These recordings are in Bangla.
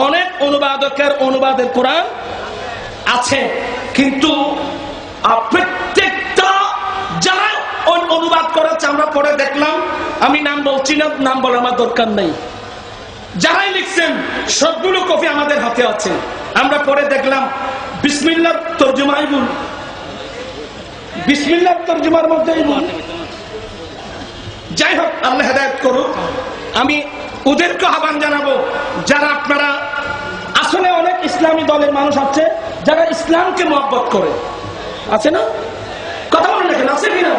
অনেক অনুবাদকের অনুবাদের কোরআন আছে, কিন্তু প্রত্যেকটা যারা অনুবাদ করেছে আমরা পড়ে দেখলাম, আমি নাম বলছি না, নাম বলার আমার দরকার নেই, যারাই লিখছেন সবগুলো কপি আমাদের হাতে আছে। আমরা পড়ে দেখলাম বিসমিল্লাহ তরজমাই ভুল, বিসমিল্লাহ তরজমার মধ্যেই ভুল। যাই হোক, আল্লাহ হেদায়েত করুক। আমি ওদেরকে আহ্বান জানাবো, যারা আপনারা আসলে অনেক ইসলামী দলের মানুষ আছে যারা ইসলামকে মহব্বত করে, আছে না? কথা বলেন না কেন, আছে কিনা?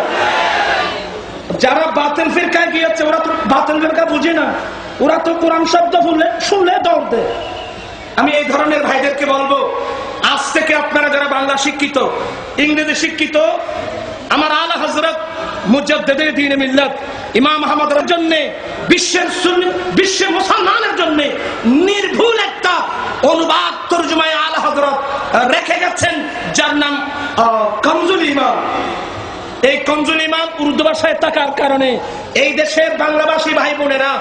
যারা বাতিল ফিরকায় গিয়েছে ওরা তো বাতিল ফিরকা বুঝে না, ওরা তো কোরআন শব্দ শুনলে দৌড় দেয়। আমি এই ধরনের ভাইদেরকে বলবো, আজ থেকে আপনারা যারা বাংলা শিক্ষিত, ইংরেজি শিক্ষিত, আমার আলা হযরত মুজাদ্দিদে দ্বীন মিল্লাত ইমাম আহমদের জন্য, বিশ্বের মুসলমানের জন্য নির্ভুল একটা অনুবাদ তরজমায়ে আলা হযরত রেখে গেছেন, যার নাম কনজুল ইমান। এই কনজুল ইমান উর্দু ভাষায় থাকার কারণে এই দেশের বাংলাভাষী ভাই বোনেরা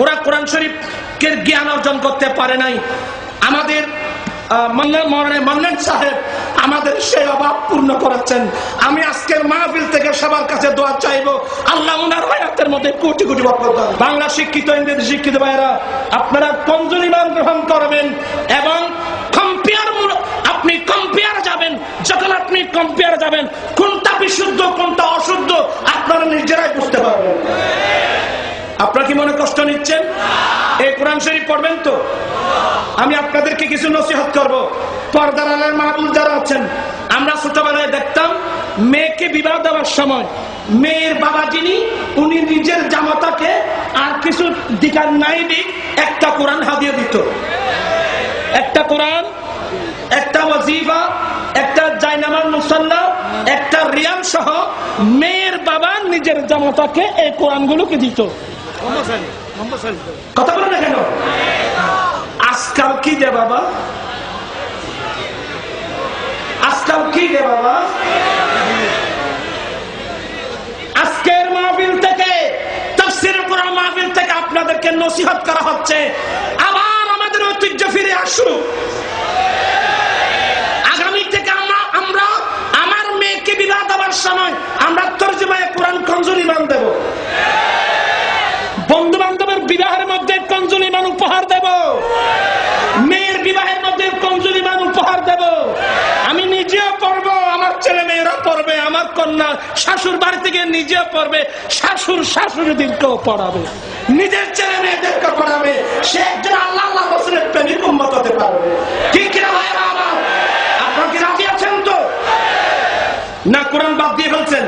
ওরা কোরআন শরীফের জ্ঞান অর্জন করতে পারে নাই। আমাদের মান্নান সাহেব আমাদের সেই অভাব পূর্ণ করেছেন। আমি আজকের মাহফিল থেকে সবার কাছে দোয়া চাইবো, আল্লাহ ওনার হায়াতের মধ্যে কোটি কোটি বরকত দান। বাংলা শিক্ষিত, ইংরেজি শিক্ষিত ভাইরা আপনারা কনজুল ইমান গ্রহণ করবেন এবং আপনি কম্পেয়ার যাবেন, যখন আপনি কম্পেয়ার যাবেন কোনটা বিশুদ্ধ কোনটা অশুদ্ধ আপনারা নিজেরাই বুঝতে পারবেন। আপনারা কি মনে কষ্ট নিচ্ছেন? এই কোরআন শরীফ পড়বেন তো? আমি আপনাদেরকে কিছু নসিহত করব। পর্দার আড়ালের মা-বোন যারা আছেন, আমরা ছোটবেলায় দেখতাম মেয়েকে বিবাহ দেওয়ার সময় মেয়ের বাবা যিনি, উনি নিজের জামাতাকে আর কিছু দিকার নাই দিক একটা কোরআন হাদিয়া দিত। একটা কোরআন, একটা ওয়াজিফা, একটা জায়নামাজ মুসাল্লা, একটা রিয়াল সহ মেয়ের বাবা নিজের জামাতাকে এই কোরআনগুলোকে দিত। কথা বলে না কেন? আজকাল কি দে বাবা, আজকাল কি দে বাবা? আজকের মাহফিল থেকে, তাফসীরের কোরআন মাহফিল থেকে আপনাদেরকে নসিহত করা হচ্ছে, আবার আমাদের ঐতিহ্য ফিরে আসুক। আগামী থেকে আমরা আমার মেয়েকে বিবাহ দেওয়ার সময় আমরা তরজমায়ে কোরআন কনজুল ইমান দেব। বন্ধু বান্ধবের বিবাহের মধ্যে কনজুল ইমান উপহার দেব, মেয়ের বিবাহের মধ্যে কনজুল ইমান উপহার দেব। আমি নিজেও পড়বো, আমার ছেলে মেয়েরা পড়বে, আমার কন্যা শাশুর বাড়ি থেকে নিজেও পড়বে, শাশুড়িদেরকেও পড়াবে, নিজের ছেলে মেয়েদেরকে পড়াবে। সে একজন আল্লাহ রাসূলের প্রেমিক উম্মত হতে পারবে। ঠিক কিনা ভাইরা আমার? আপনারা কি রাজি আছেন তো? না কোরআন বাদ দিয়ে ফেলছেন?